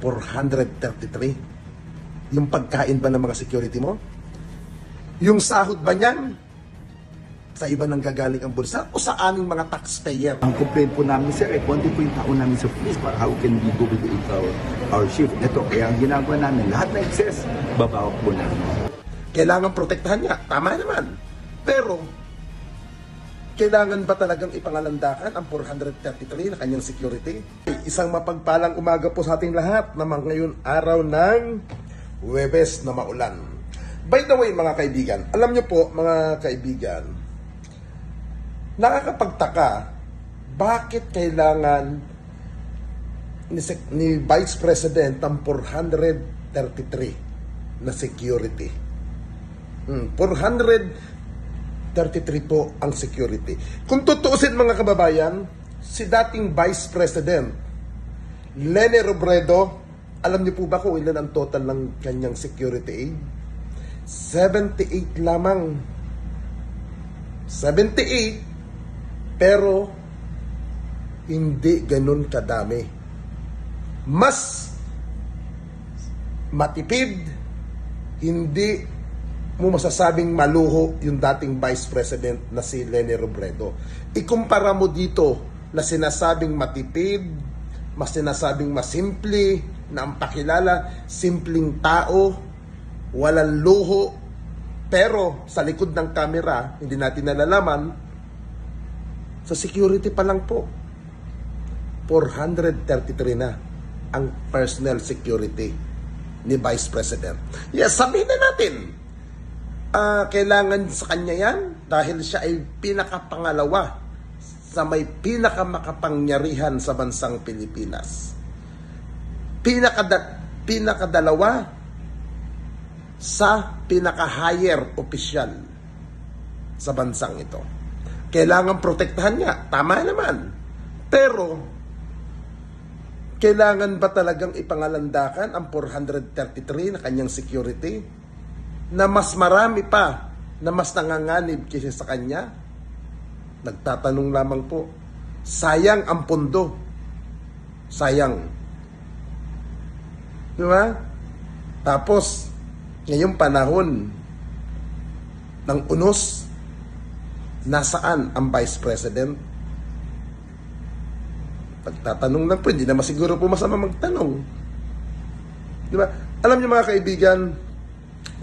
433. Yung pagkain ba ng mga security mo? Yung sahod ba niyan? Sa iba nang gagaling ang bulsa o sa aming mga taxpayer? Ang complaint po namin, sir, konti po yung taon namin sa police. How can we go with our shift? Ito, kaya ang ginagawa namin, lahat na excess, babawak po namin. Kailangan protektahan niya. Tama naman. Pero, kailangan ba talagang ipangalandakan ang 433 na kanyang security? Isang mapagpalang umaga po sa ating lahat naman ngayon araw ng Huwebes na maulan. By the way mga kaibigan, alam niyo po mga kaibigan, nakakapagtaka bakit kailangan ni Vice President ng 433 na security. 433 po ang security. Kung tutuusin mga kababayan, si dating Vice President Leni Robredo, alam niyo po ba kung ilan ang total ng kanyang security aid? 78 lamang. 78, pero hindi ganun kadami. Mas matipid, hindi mo masasabing maluho yung dating Vice President na si Leni Robredo. Ikumpara mo dito na sinasabing matipid, mas sinasabing masimple, na ang pakilala, simpleng tao, walang luho, pero sa likod ng camera, hindi natin nalalaman, sa security pa lang po, 433 na ang personal security ni Vice President. Yes, sabihin na natin, kailangan sa kanya yan dahil siya ay pinakapangalawa sa may pinakamakapangyarihan sa bansang Pilipinas. Pinakadalawa sa pinaka-higher opisyal sa bansang ito. Kailangan protektahan niya. Tama naman. Pero, kailangan ba talagang ipangalandakan ang 433 na kanyang security? Na mas marami pa na mas nanganganib kaysa sa kanya? Nagtatanong lamang po. Sayang ang pondo. Sayang. Diba? Tapos, ngayong panahon ng unos, nasaan ang Vice President? Pagtatanong lang po, hindi naman siguro po masama magtanong. Diba? Alam niyo mga kaibigan,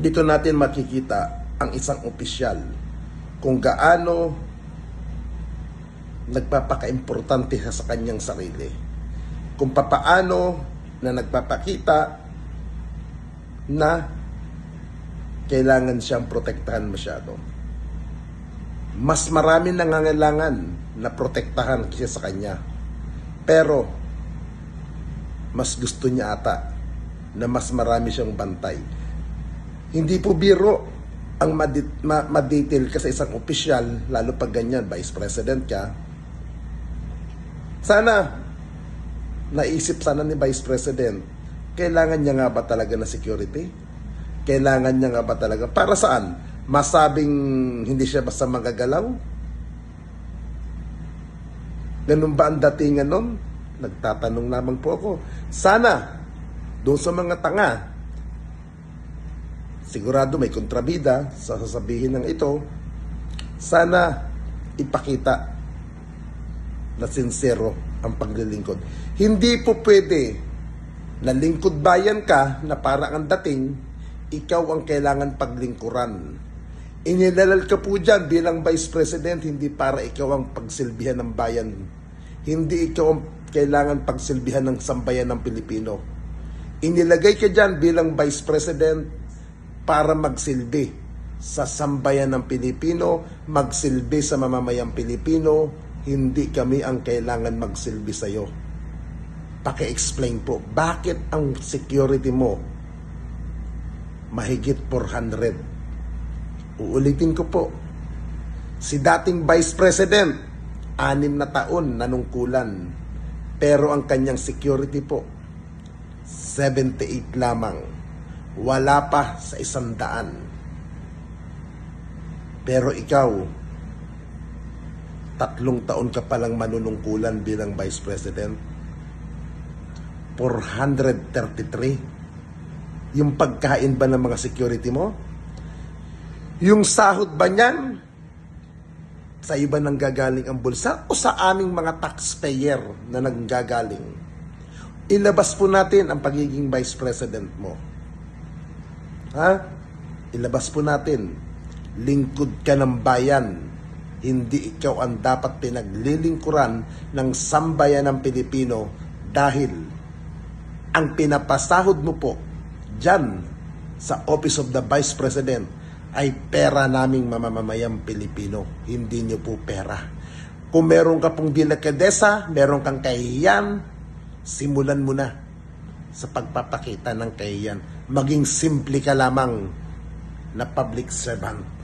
dito natin makikita ang isang opisyal kung gaano nagpapaka-importante sa kanyang sarili. Kung papaano na nagpapakita na kailangan siyang protektahan masyado. Mas marami nangangailangan na protektahan kaysa sa kanya. Pero, mas gusto niya ata na mas marami siyang bantay. Hindi po biro ang ma-detail ka sa isang opisyal, lalo pag ganyan, Vice President ka. Sana, naisip sana ni Vice President, kailangan niya nga ba talaga na security? Kailangan niya nga ba talaga? Para saan? Masabing hindi siya basta magagalaw? Ganun ba ang datingan nun? Nagtatanong lamang po ako. Sana, doon sa mga tanga, sigurado may kontrabida sa sasabihin ng ito, sana ipakita na sincero ang paglilingkod. Hindi po pwede na lingkod bayan ka na parang ang dating, ikaw ang kailangan paglingkuran. Inilalal ka po dyan bilang Vice President, hindi para ikaw ang pagsilbihan ng bayan. Hindi ikaw ang kailangan pagsilbihan ng sambayan ng Pilipino. Inilagay ka dyan bilang Vice President para magsilbi sa sambayan ng Pilipino, magsilbi sa mamamayang Pilipino. Hindi kami ang kailangan magsilbi sa iyo. Paki-explain po, bakit ang security mo mahigit 400? Uulitin ko po, si dating Vice President, 6 na taon nanungkulan, pero ang kanyang security po, 78 lamang. Wala pa sa 100. Pero ikaw, 3 taon ka palang manunungkulan bilang Vice President. 433. Yung pagkain ba ng mga security mo? Yung sahod ba niyan? Sa iba nang gagaling ang bulsa o sa aming mga taxpayer na nanggagaling? Ilabas po natin ang pagiging vice president mo. Ha? Ilabas po natin. Lingkod ka ng bayan. Hindi ikaw ang dapat pinaglilingkuran ng sambayan ng Pilipino dahil ang pinapasahod mo po dyan sa Office of the Vice President ay pera naming mamamayang Pilipino. Hindi nyo po pera. Kung meron ka pong delikadesa, meron kang kahihiyan, simulan mo na sa pagpapakita ng kahihiyan. Maging simple ka lamang na public servant.